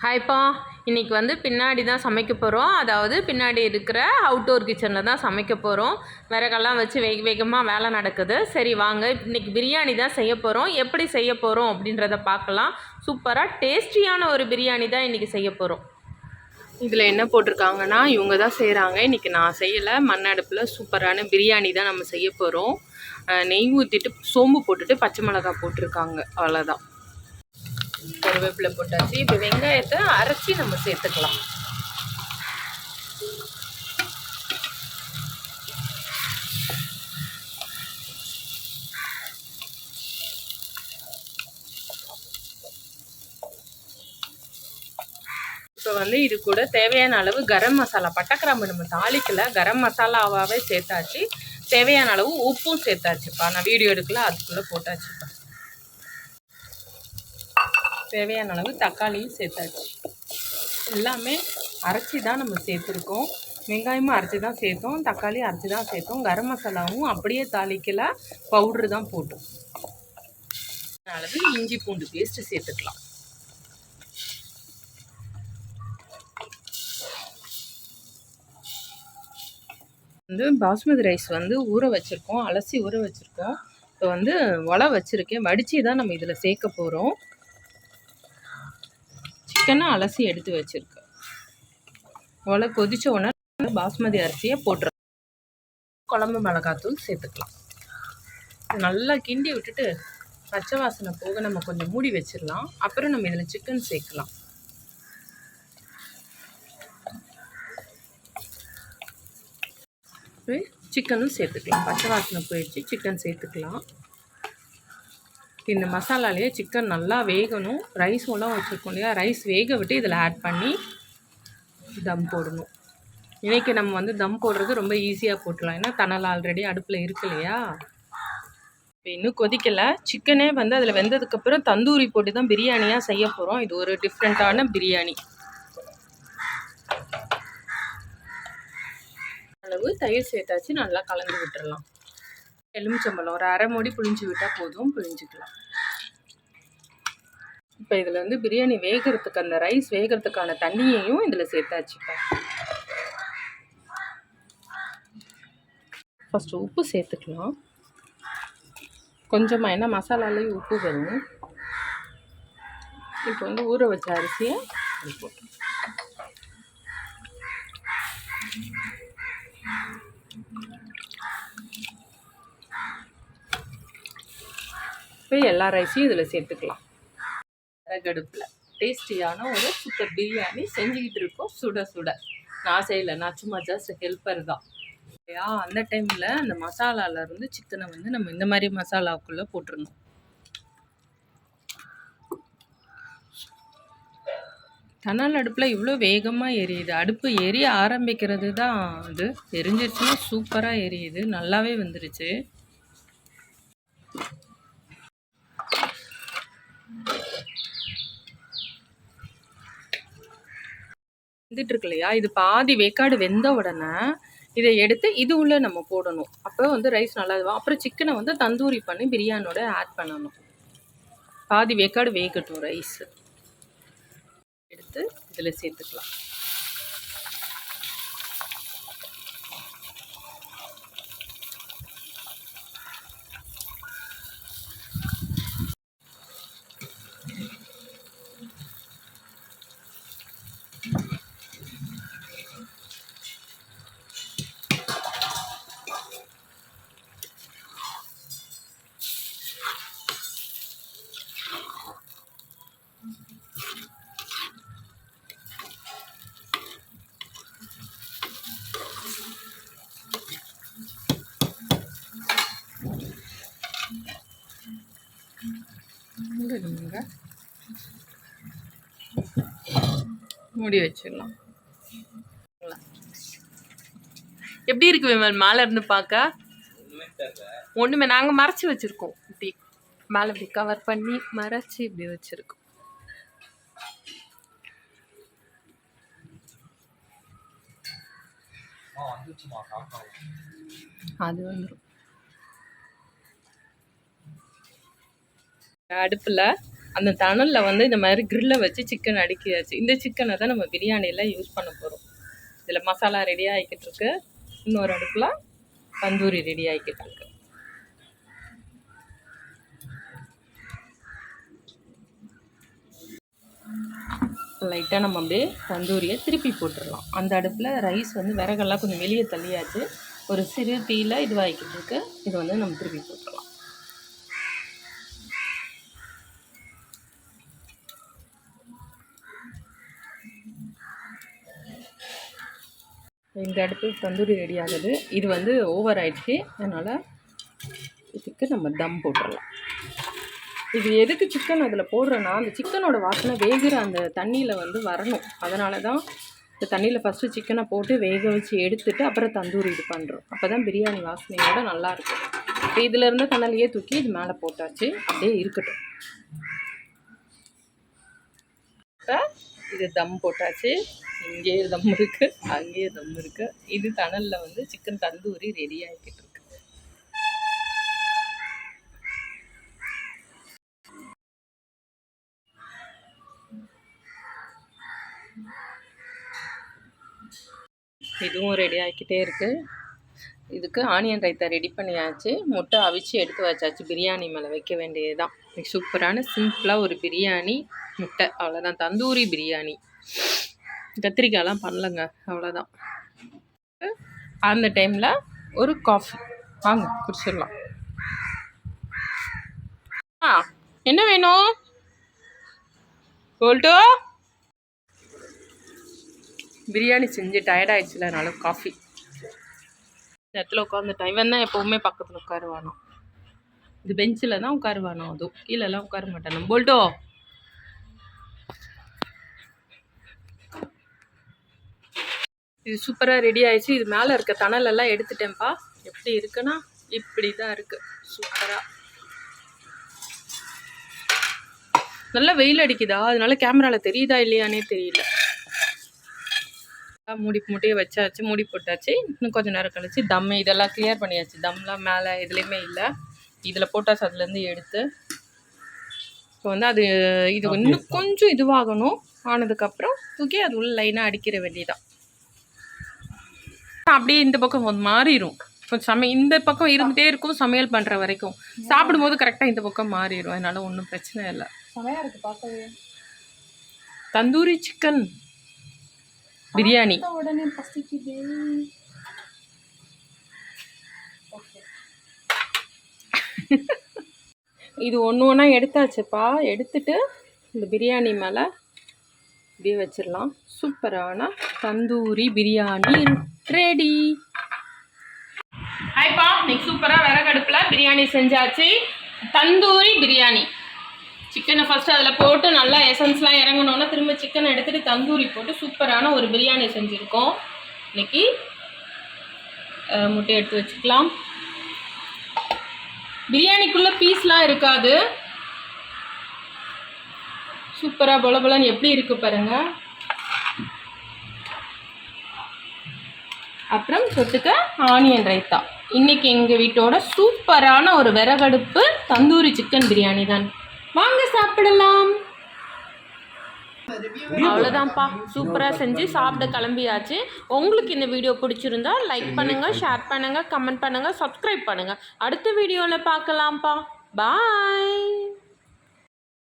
ஹாய்ப்பா, இன்றைக்கி வந்து பின்னாடி தான் சமைக்க போகிறோம். அதாவது பின்னாடி இருக்கிற அவுட்டோர் கிச்சனில் தான் சமைக்க போகிறோம். விறகெல்லாம் வச்சு வேகமாக வேலை நடக்குது. சரி வாங்க, இன்றைக்கி பிரியாணி தான் செய்ய போகிறோம். எப்படி செய்ய போகிறோம் அப்படின்றத பார்க்கலாம். சூப்பராக டேஸ்டியான ஒரு பிரியாணி தான் இன்றைக்கி செய்ய போகிறோம். இதில் என்ன போட்டிருக்காங்கன்னா, இவங்க தான் செய்கிறாங்க. இன்றைக்கி நான் செய்யலை. மண் அடுப்பில் சூப்பரான பிரியாணி தான் நம்ம செய்ய போகிறோம். நெய் ஊற்றிட்டு சோம்பு போட்டுட்டு பச்சை மிளகாய் போட்டிருக்காங்க, அவ்வளோதான். கருவேப்பிலை போட்டாச்சு. இப்போ வெங்காயத்தை அரைச்சி நம்ம சேர்த்துக்கலாம். இப்போ வந்து இது கூட தேவையான அளவு கரம் மசாலா, பட்டைக்கிராம்பு நம்ம தாளிக்கல, கரம் மசாலாவாகவே சேர்த்தாச்சு. தேவையான அளவு உப்பும் சேர்த்தாச்சுப்பா. நான் வீடியோ எடுக்கல, அதுக்குள்ளே போட்டாச்சுப்பா. தேவையான அளவு தக்காளியும் சேர்த்தாச்சு. எல்லாமே அரைச்சி தான் நம்ம சேர்த்துருக்கோம். வெங்காயமும் அரைச்சி தான் சேர்த்தோம், தக்காளி அரைச்சி தான் சேர்த்தோம். கரம் மசாலாவும் அப்படியே தாளிக்கல, பவுட்ரு தான் போட்டோம். அளவு இஞ்சி பூண்டு பேஸ்ட்டு சேர்த்துக்கலாம். வந்து பாஸ்மதி ரைஸ் வந்து ஊற வச்சுருக்கோம், அலசி ஊற வச்சுருக்கோம். இப்போ வந்து ஒலை வச்சுருக்கேன், வடித்து தான் நம்ம இதில் சேர்க்க போகிறோம். சிக்கனை அலசி எடுத்து வச்சுருக்கேன். ஒலை கொதிச்ச உடனே பாஸ்மதி அரிசியை போட்டுருக்கோம். குழம்பு மிளகாத்தூள் சேர்த்துக்கலாம். நல்லா கிண்டி விட்டுட்டு பச்சை வாசனை போக நம்ம கொஞ்சம் மூடி வச்சிடலாம். அப்புறம் நம்ம இதில் சிக்கன் சேர்க்கலாம். சிக்கனும் சேர்த்துக்கலாம். பச்சை வாசனை போயிடுச்சு, சிக்கன் சேர்த்துக்கலாம். இந்த மசாலாலேயே சிக்கன் நல்லா வேகணும். ரைஸும் வச்சுருக்கோம் இல்லையா, ரைஸ் வேக விட்டு இதில் ஆட் பண்ணி தம் போடணும். இன்றைக்கி நம்ம வந்து தம் போடுறது ரொம்ப ஈஸியாக போட்டுடலாம். ஏன்னா தணல் ஆல்ரெடி அடுப்பில் இருக்கு இல்லையா. இப்போ இன்னும் கொதிக்கலை. சிக்கனே வந்து அதில் வெந்ததுக்கப்புறம் தந்தூரி போட்டு தான் பிரியாணியாக செய்ய போகிறோம். இது ஒரு டிஃப்ரெண்ட்டான பிரியாணி. அளவு தயிர் சேர்த்தாச்சு, நல்லா கலந்து விட்டுடலாம். எலுமிச்சம்பழம் ஒரு அரை மூடி புளிஞ்சு விட்டால் போதும், புளிஞ்சிக்கலாம். இப்போ இதில் வந்து பிரியாணி வேகிறதுக்கு, அந்த ரைஸ் வேகிறதுக்கான தண்ணியையும் இதில் சேர்த்தாச்சுப்பா. ஃபஸ்ட்டு உப்பு சேர்த்துக்கலாம் கொஞ்சமாக, ஏன்னா மசாலாலேயும் உப்பு வரும். இப்போ வந்து ஊற வச்ச அரிசியை போட்டு இப்போ எல்லா ரைஸையும் இதில் சேர்த்துக்கலாம். விறகடுப்பில் டேஸ்டியான ஒரு சூப்பர் பிரியாணி செஞ்சுக்கிட்டு இருக்கோம், சுட சுட. நான் செய்யலை, நான் சும்மா ஜஸ்ட் ஹெல்ப்பர் தான். அந்த டைமில் அந்த மசாலாவிலேருந்து சிக்கனை வந்து நம்ம இந்த மாதிரி மசாலாவுக்குள்ளே போட்டுருணும். தணல் அடுப்பில் இவ்வளோ வேகமாக எரியுது. அடுப்பு எரிய ஆரம்பிக்கிறது தான் அது, எரிஞ்சிருச்சுன்னா சூப்பராக எரியுது, நல்லாவே வந்துருச்சு. வெந்துட்டு இருக்கு இல்லையா, இது பாதி வேக்காடு வெந்த உடனே இதை எடுத்து இது உள்ள நம்ம போடணும். அப்போ வந்து ரைஸ் நல்லா இருக்கும். அப்புறம் சிக்கனை வந்து தந்தூரி பண்ணி பிரியாணியோட ஆட் பண்ணணும். பாதி வேக்காடு வேகட்டும் ரைஸ். எடுத்து இதில் சேர்த்துக்கலாம். மூடி வச்சிடலாம். எப்படி இருக்கு விமல் மேலே இருந்து பார்க்க? ஒன்றுமே, நாங்கள் மறைச்சி வச்சுருக்கோம். இப்படி மேலே இப்படி கவர் பண்ணி மறைச்சி இப்படி வச்சுருக்கோம். அது வந்துடும். அடுப்பில் அந்த தணலில் வந்து இந்த மாதிரி கிரில்லை வச்சு சிக்கன் அடுக்கியாச்சு. இந்த சிக்கனை தான் நம்ம பிரியாணியில் யூஸ் பண்ண போகிறோம். இதில் மசாலா ரெடி ஆகிக்கிட்டு இருக்கு. இன்னொரு அடுப்பில் தந்தூரி ரெடி ஆகிக்கிட்டு இருக்கு. லைட்டாக நம்ம அப்படியே தந்தூரியை திருப்பி போட்டுடலாம். அந்த அடுப்பில் ரைஸ் வந்து விறகெல்லாம் கொஞ்சம் வெளியே தள்ளியாச்சு. ஒரு சிறு தீயில் இதுவாகிக்கிட்டு இருக்கு. இது வந்து நம்ம திருப்பி போட்டுடலாம். இந்த அடுப்பு தந்தூரி ரெடி ஆகுது. இது வந்து ஓவர் ஆயிடுச்சு. அதனால் இதுக்கு நம்ம தம் போட்டுடலாம். இது எதுக்கு சிக்கன் அதில் போடுறேன்னா, அந்த சிக்கனோட வாசனை வேகிற அந்த தண்ணியில் வந்து வரணும். அதனால தான் இந்த தண்ணியில் ஃபஸ்ட்டு சிக்கனை போட்டு வேக வச்சு எடுத்துட்டு அப்புறம் தந்தூரி இது பண்ணுறோம். அப்போ தான் பிரியாணி வாசனையோட நல்லாயிருக்கும். இப்போ இதில் இருந்த தண்ணிலையே தூக்கி இது மேலே போட்டாச்சு. அப்படியே இருக்கட்டும். இப்போ இது தம் போட்டாச்சு. இங்கேயே தம் இருக்குது, அங்கேயே தம் இருக்குது. இது தணலில் வந்து சிக்கன் தந்தூரி ரெடி ஆகிக்கிட்டு இருக்கு. இதுவும் ரெடி ஆகிக்கிட்டே இருக்குது. இதுக்கு ஆனியன் ரைத்தா ரெடி பண்ணியாச்சு. முட்டை அவிச்சு எடுத்து வச்சாச்சு. பிரியாணி மேலே வைக்க வேண்டியது தான். சூப்பரான சிம்பிளாக ஒரு பிரியாணி முட்டை, அவ்வளோதான். தந்தூரி பிரியாணி. கத்திரிக்காயெலாம் பண்ணலங்க, அவ்வளோதான். அந்த டைமில் ஒரு காஃபி வாங்க குடிச்சிடலாம். என்ன வேணும் கோல்டோ? பிரியாணி செஞ்சு டயர்டாகிடுச்சுல, அதனால காஃபி. இந்த இடத்துல உட்காந்துட்டேன். இவன் தான் எப்போவுமே பக்கத்தில் உட்காருவானோ. இது பெஞ்சில் தான் உட்காருவானோ, அதுவும் கீழெல்லாம் உட்கார மாட்டானோ. போல்டோ இது சூப்பராக ரெடி ஆயிடுச்சு. இது மேலே இருக்க தணலெல்லாம் எடுத்துட்டேன்ப்பா. எப்படி இருக்குன்னா இப்படி தான் இருக்குது. சூப்பராக நல்லா வெயில் அடிக்குதா, அதனால கேமராவில் தெரியுதா இல்லையானே தெரியல. மூட்டையை வச்சாச்சு, மூடி போட்டாச்சு. இன்னும் கொஞ்சம் நேரம் கழிச்சு தம் இதெல்லாம் கிளியர் பண்ணியாச்சு. தம்லாம் மேலே எதுலேயுமே இல்லை. இதில் போட்டாச்சு. அதுலேருந்து எடுத்து இப்போ வந்து அது இது இன்னும் கொஞ்சம் இதுவாகணும். ஆனதுக்கப்புறம் தூக்கி அது உள்ள லைனாக அடிக்கிற வேண்டியதான். அப்படியே இந்த பக்கம் கொஞ்சம் மாறிடும். கொஞ்சம் இந்த பக்கம் இருந்துகிட்டே இருக்கும் சமையல் பண்ணுற வரைக்கும். சாப்பிடும்போது கரெக்டாக இந்த பக்கம் மாறிடும். அதனால ஒன்றும் பிரச்சனை இல்லை. செமையாக இருக்குது பார்க்கவே. தந்தூரி சிக்கன் பிரியாணி. உடனே பசிக்குது. இது ஒன்று ஒன்றா எடுத்தாச்சுப்பா. எடுத்துட்டு இந்த பிரியாணி மேலே இப்படியே வச்சிடலாம். சூப்பரான தந்தூரி பிரியாணி ரெடி. ஹாய்ப்பா, இன்னைக்கு சூப்பராக விறகடுப்பில் பிரியாணி செஞ்சாச்சு. தந்தூரி பிரியாணி. சிக்கனை ஃபஸ்ட்டு அதில் போட்டு நல்லா எசன்ஸ்லாம் இறங்கணுன்னா திரும்ப சிக்கனை எடுத்துகிட்டு தந்தூரி போட்டு சூப்பரான ஒரு பிரியாணி செஞ்சுருக்கோம். இன்றைக்கி முட்டை எடுத்து வச்சுக்கலாம். பிரியாணிக்குள்ளே பீஸ்லாம் இருக்காது. சூப்பராக பொலபொலன்னு எப்படி இருக்குது பாருங்கள். அப்புறம் தொட்டுக்க ஆனியன் ரைத்தா. இன்றைக்கி எங்கள் வீட்டோட சூப்பரான ஒரு விறகடுப்பு தந்தூரி சிக்கன் பிரியாணி தான். வாங்க சாப்பிடலாம். அவ்வளோதான்ப்பா, சூப்பராக செஞ்சு சாப்பிட கிளம்பியாச்சு. உங்களுக்கு இந்த வீடியோ பிடிச்சிருந்தா லைக் பண்ணுங்கள், ஷேர் பண்ணுங்கள், கமெண்ட் பண்ணுங்கள், சப்ஸ்கிரைப் பண்ணுங்கள். அடுத்த வீடியோவில் பார்க்கலாம்ப்பா. பாய்.